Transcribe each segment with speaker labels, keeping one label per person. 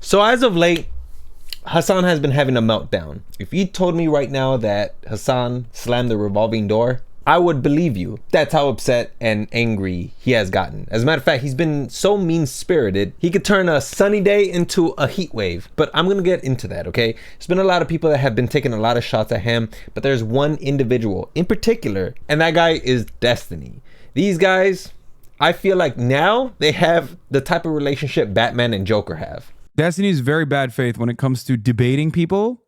Speaker 1: So as of late, Hasan has been having a meltdown. If you told me right now that Hasan slammed the revolving door, I would believe you. That's how upset and angry he has gotten. As a matter of fact, he's been so mean-spirited, he could turn a sunny day into a heat wave. But I'm gonna get into that, okay? There's been a lot of people that have been taking a lot of shots at him, but there's one individual in particular, and that guy is Destiny. These guys, I feel like now they have the type of relationship Batman and Joker have.
Speaker 2: Destiny's very bad faith when it comes to debating people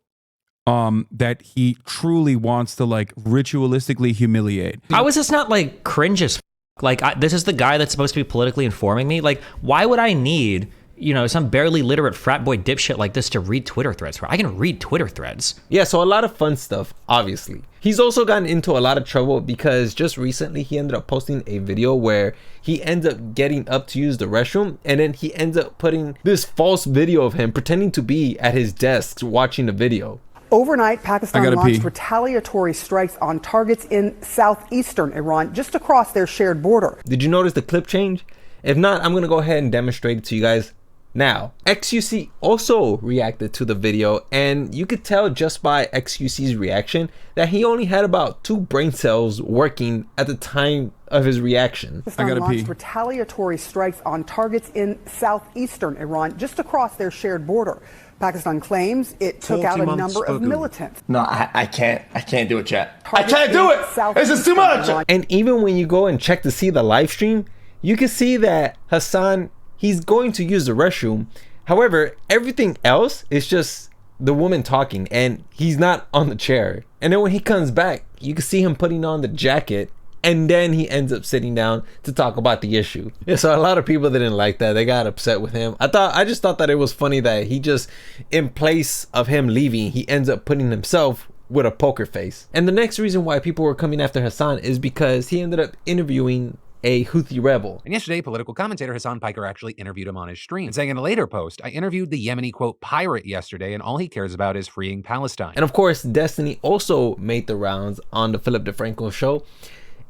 Speaker 2: that he truly wants to like ritualistically humiliate.
Speaker 3: How is this not like cringe as f? Like this is the guy that's supposed to be politically informing me? Like why would I need, you know, some barely literate frat boy dipshit like this to read Twitter threads for? I can read Twitter threads.
Speaker 1: Yeah, so a lot of fun stuff, obviously. He's also gotten into a lot of trouble because just recently he ended up posting a video where he ends up getting up to use the restroom, and then he ends up putting this false video of him pretending to be at his desk watching the video.
Speaker 4: Overnight, Pakistan launched retaliatory strikes on targets in southeastern Iran, just across their shared border.
Speaker 1: Did you notice the clip change? If not, I'm going to go ahead and demonstrate it to you guys now. XUC also reacted to the video, and you could tell just by XUC's reaction that he only had about 2 brain cells working at the time of his reaction.
Speaker 4: Pakistan launched retaliatory strikes on targets in southeastern Iran, just across their shared border. Pakistan claims it took out a number of militants.
Speaker 5: No, I can't do it, chat. I can't do it. This is too much.
Speaker 1: And even when you go and check to see the live stream, you can see that Hasan, he's going to use the restroom. However, everything else is just the woman talking, and he's not on the chair. And then when he comes back, you can see him putting on the jacket, and then he ends up sitting down to talk about the issue. Yeah, so a lot of people didn't like that. They got upset with him. I just thought that it was funny that he just, in place of him leaving, he ends up putting himself with a poker face. And the next reason why people were coming after Hasan is because he ended up interviewing a Houthi rebel.
Speaker 6: And yesterday, political commentator Hasan Piker actually interviewed him on his stream, and saying in a later post, I interviewed the Yemeni, quote, pirate yesterday, and all he cares about is freeing Palestine.
Speaker 1: And of course, Destiny also made the rounds on the Philip DeFranco show,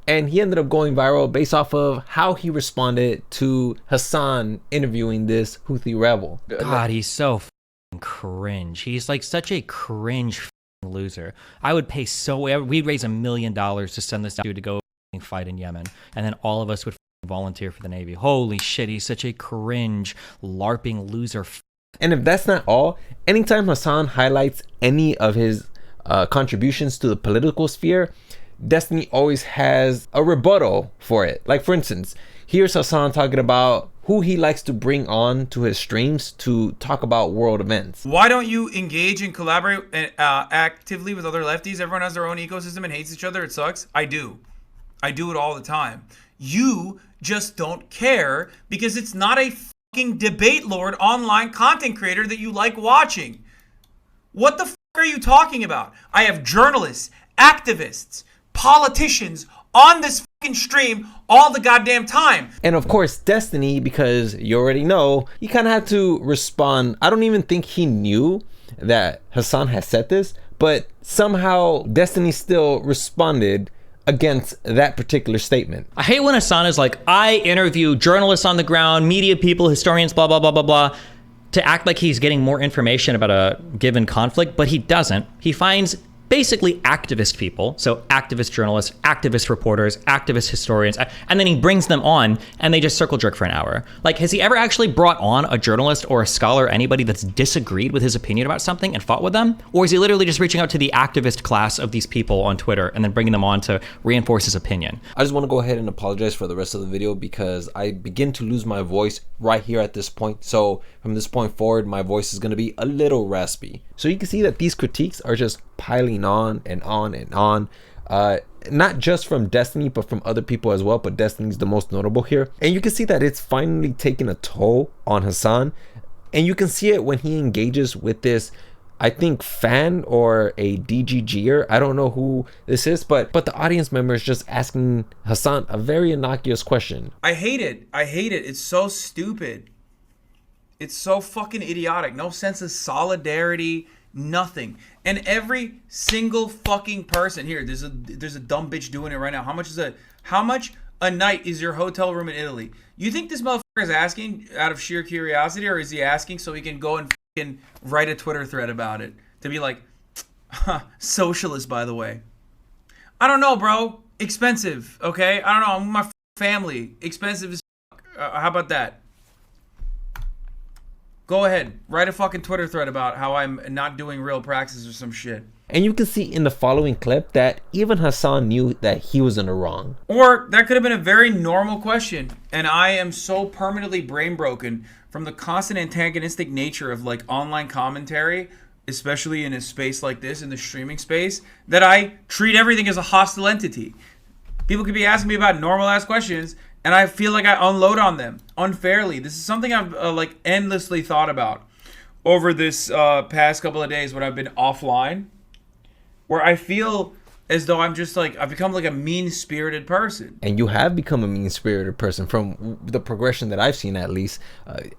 Speaker 1: and he ended up going viral based off of how he responded to Hasan interviewing this Houthi rebel.
Speaker 3: God, he's so f***ing cringe. He's like such a cringe f***ing loser. I would pay we'd raise $1 million to send this dude to go fight in Yemen, and then all of us would volunteer for the Navy. Holy shit, he's such a cringe, LARPing loser.
Speaker 1: And if that's not all, anytime Hasan highlights any of his contributions to the political sphere, Destiny always has a rebuttal for it. Like for instance, here's Hasan talking about who he likes to bring on to his streams to talk about world events.
Speaker 7: Why don't you engage and collaborate actively with other lefties? Everyone has their own ecosystem and hates each other. It sucks. I do it all the time. You just don't care because it's not a fucking debate lord online content creator that you like watching. What the fuck are you talking about? I have journalists, activists, politicians on this fucking stream all the goddamn time.
Speaker 1: And of course, Destiny, because you already know, he kind of had to respond. I don't even think he knew that Hasan had said this, but somehow Destiny still responded against that particular statement.
Speaker 3: I hate when Hasan is like, I interview journalists on the ground, media people, historians, blah, blah, blah, blah, blah, to act like he's getting more information about a given conflict, but he doesn't. He finds basically activist people, so activist journalists, activist reporters, activist historians, and then he brings them on and they just circle jerk for an hour. Like, has he ever actually brought on a journalist or a scholar, anybody that's disagreed with his opinion about something and fought with them? Or is he literally just reaching out to the activist class of these people on Twitter and then bringing them on to reinforce his opinion?
Speaker 1: I just want to go ahead and apologize for the rest of the video because I begin to lose my voice right here at this point. So from this point forward, my voice is going to be a little raspy. So you can see that these critiques are just piling on and on and on. Not just from Destiny, but from other people as well. But Destiny's the most notable here. And you can see that it's finally taking a toll on Hasan. And you can see it when he engages with this, I think, fan or a DGGer. I don't know who this is, but the audience member is just asking Hasan a very innocuous question.
Speaker 7: I hate it. It's so stupid. It's so fucking idiotic. No sense of solidarity, nothing. And every single fucking person here, there's a dumb bitch doing it right now. How much a night is your hotel room in Italy? You think this motherfucker is asking out of sheer curiosity, or is he asking so he can go and fucking write a Twitter thread about it. To be like, socialist, by the way. I don't know, bro. Expensive, okay? I don't know. I'm with my family. Expensive as fuck. How about that? Go ahead. Write a fucking Twitter thread about how I'm not doing real praxis or some shit.
Speaker 1: And you can see in the following clip that even Hasan knew that he was in the wrong.
Speaker 7: Or that could have been a very normal question. And I am so permanently brain broken from the constant antagonistic nature of like online commentary, especially in a space like this, in the streaming space, that I treat everything as a hostile entity. People could be asking me about normal ass questions, and I feel like I unload on them unfairly. This is something I've like endlessly thought about over this past couple of days when I've been offline, where I feel as though I'm just like, I've become like a mean-spirited person.
Speaker 1: And you have become a mean-spirited person from the progression that I've seen, at least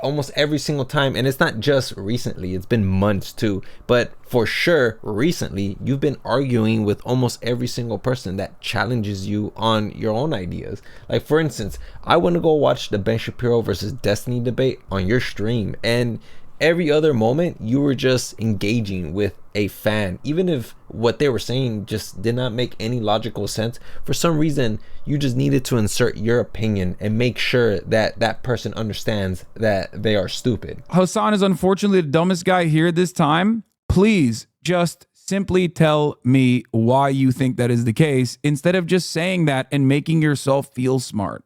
Speaker 1: almost every single time. And it's not just recently, it's been months too, but for sure recently you've been arguing with almost every single person that challenges you on your own ideas. Like, for instance, I want to go watch the Ben Shapiro versus Destiny debate on your stream, and every other moment you were just engaging with a fan, even if what they were saying just did not make any logical sense. For some reason, you just needed to insert your opinion and make sure that that person understands that they are stupid.
Speaker 2: Hasan is unfortunately the dumbest guy here this time. Please just simply tell me why you think that is the case, instead of just saying that and making yourself feel smart,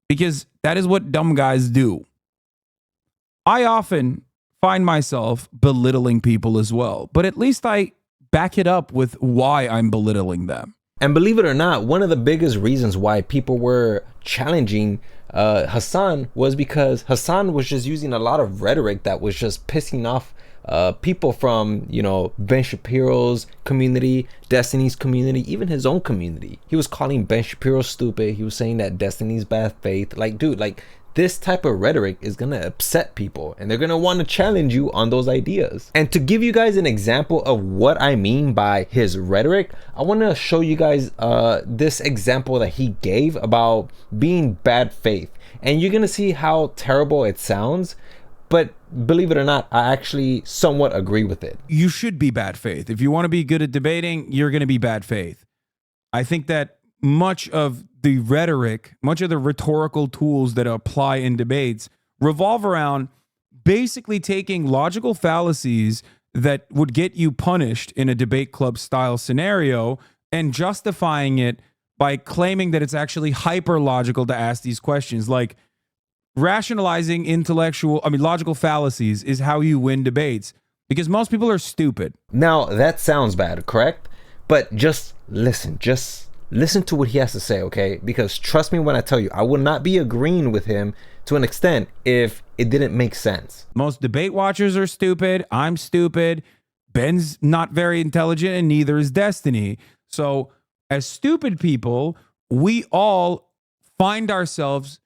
Speaker 2: because that is what dumb guys do. I often find myself belittling people as well, but at least I back it up with why I'm belittling them.
Speaker 1: And believe it or not, one of the biggest reasons why people were challenging Hasan was because Hasan was just using a lot of rhetoric that was just pissing off people from, you know, Ben Shapiro's community, Destiny's community, even his own community. He was calling Ben Shapiro stupid. He was saying that Destiny's bad faith. Like, dude, like, this type of rhetoric is going to upset people, and they're going to want to challenge you on those ideas. And to give you guys an example of what I mean by his rhetoric, I want to show you guys this example that he gave about being bad faith. And you're going to see how terrible it sounds, but believe it or not, I actually somewhat agree with it.
Speaker 2: You should be bad faith. If you want to be good at debating, you're going to be bad faith. I think that much of the rhetoric, much of the rhetorical tools that apply in debates revolve around basically taking logical fallacies that would get you punished in a debate club style scenario and justifying it by claiming that it's actually hyper logical to ask these questions. Like, rationalizing logical fallacies is how you win debates, because most people are stupid.
Speaker 1: Now, that sounds bad, correct? But just listen to what he has to say, okay? Because trust me when I tell you, I would not be agreeing with him to an extent if it didn't make sense.
Speaker 2: Most debate watchers are stupid. I'm stupid. Ben's not very intelligent, and neither is Destiny. So as stupid people, we all find ourselves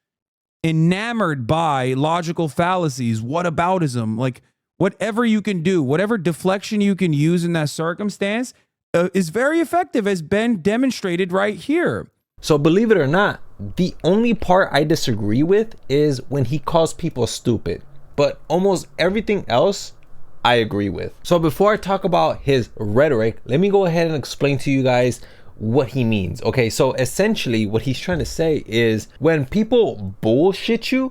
Speaker 2: enamored by logical fallacies, whataboutism, like whatever you can do, whatever deflection you can use in that circumstance is very effective, as Ben demonstrated right here.
Speaker 1: So believe it or not, the only part I disagree with is when he calls people stupid, but almost everything else I agree with. So before I talk about his rhetoric, let me go ahead and explain to you guys what he means. Okay, so essentially what he's trying to say is when people bullshit you,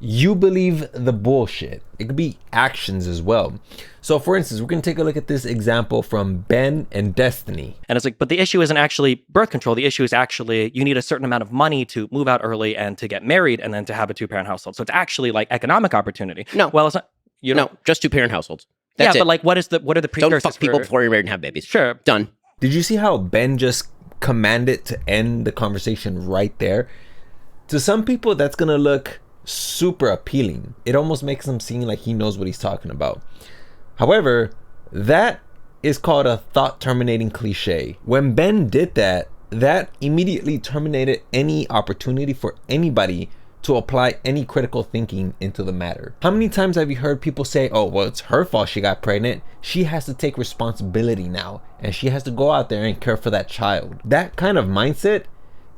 Speaker 1: you believe the bullshit. It could be actions as well. So for instance, we're going to take a look at this example from Ben and Destiny.
Speaker 8: And it's like, but the issue isn't actually birth control. The issue is actually you need a certain amount of money to move out early and to get married and then to have a two-parent household. So it's actually like economic opportunity.
Speaker 9: No.
Speaker 8: Well, it's not,
Speaker 9: No, just two-parent households. That's
Speaker 8: yeah,
Speaker 9: it.
Speaker 8: but like, what are the precursors?
Speaker 9: Don't fuck people before you're married and have babies.
Speaker 8: Sure.
Speaker 9: Done.
Speaker 1: Did you see how Ben just commanded to end the conversation right there? To some people, that's going to look super appealing. It almost makes him seem like he knows what he's talking about. However, that is called a thought terminating cliche. When Ben did that, that immediately terminated any opportunity for anybody to apply any critical thinking into the matter. How many times have you heard people say, oh, well, it's her fault she got pregnant. She has to take responsibility now, and she has to go out there and care for that child. That kind of mindset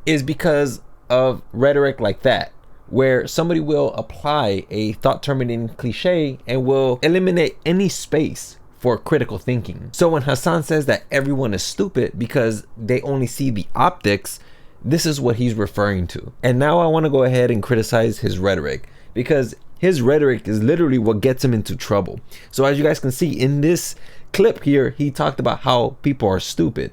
Speaker 1: is because of rhetoric like that. where somebody will apply a thought terminating cliche and will eliminate any space for critical thinking. So when Hasan says that everyone is stupid because they only see the optics, this is what he's referring to. And now I want to go ahead and criticize his rhetoric, because his rhetoric is literally what gets him into trouble. So as you guys can see in this clip here, he talked about how people are stupid.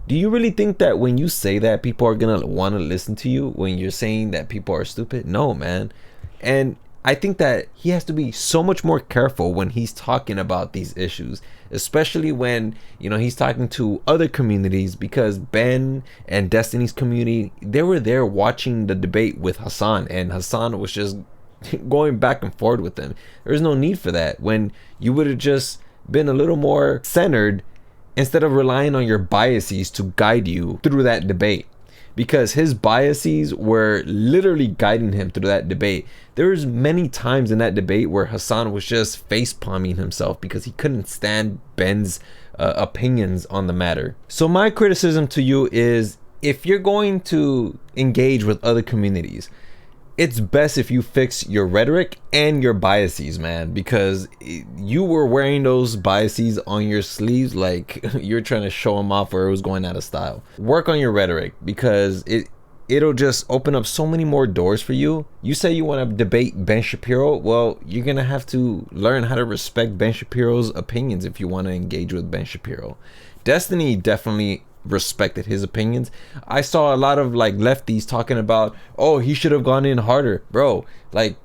Speaker 1: Do you really think that when you say that, people are gonna want to listen to you when you're saying that people are stupid? No, man. And I think that he has to be so much more careful when he's talking about these issues, especially when, you know, he's talking to other communities, because Ben and Destiny's community, they were there watching the debate with Hasan, and Hasan was just going back and forth with them. There's no need for that when you would have just been a little more centered instead of relying on your biases to guide you through that debate. Because his biases were literally guiding him through that debate. There's many times in that debate where Hasan was just face palming himself because he couldn't stand Ben's opinions on the matter. So my criticism to you is, if you're going to engage with other communities, it's best if you fix your rhetoric and your biases, man, because you were wearing those biases on your sleeves like you're trying to show them off, or it was going out of style. Work on your rhetoric, because it'll just open up so many more doors for you. You say you want to debate Ben Shapiro, well, you're gonna have to learn how to respect Ben Shapiro's opinions if you want to engage with Ben Shapiro. Destiny definitely respected his opinions. I saw a lot of like lefties talking about, oh, he should have gone in harder. Bro, like,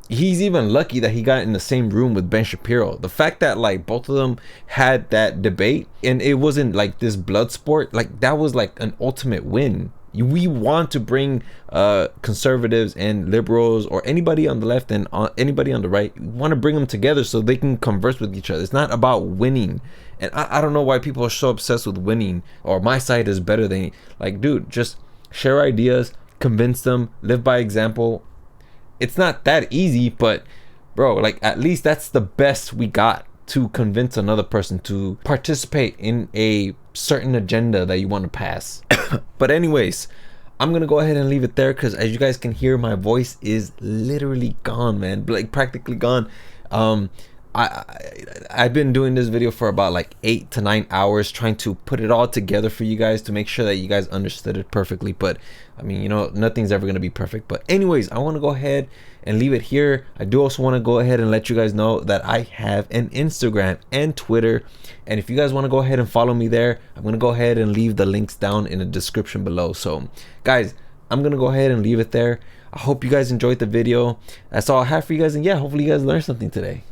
Speaker 1: he's even lucky that he got in the same room with Ben Shapiro. The fact that like both of them had that debate and it wasn't like this blood sport, like that was like an ultimate win. We want to bring conservatives and liberals, or anybody on the left and anybody on the right, we want to bring them together so they can converse with each other. It's not about winning. And I don't know why people are so obsessed with winning, or my side is better than, like, dude, just share ideas, convince them, live by example. It's not that easy, but bro, like, at least that's the best we got to convince another person to participate in a certain agenda that you want to pass. But anyways, I'm gonna go ahead and leave it there, because as you guys can hear, my voice is literally gone, man, like practically gone. I've been doing this video for about like 8 to 9 hours, trying to put it all together for you guys to make sure that you guys understood it perfectly. But I mean, you know, nothing's ever gonna be perfect. But anyways, I want to go ahead and leave it here. I do also want to go ahead and let you guys know that I have an Instagram and Twitter, and if you guys want to go ahead and follow me there, I'm gonna go ahead and leave the links down in the description below. So guys, I'm gonna go ahead and leave it there. I hope you guys enjoyed the video. That's all I have for you guys, and yeah, hopefully you guys learned something today.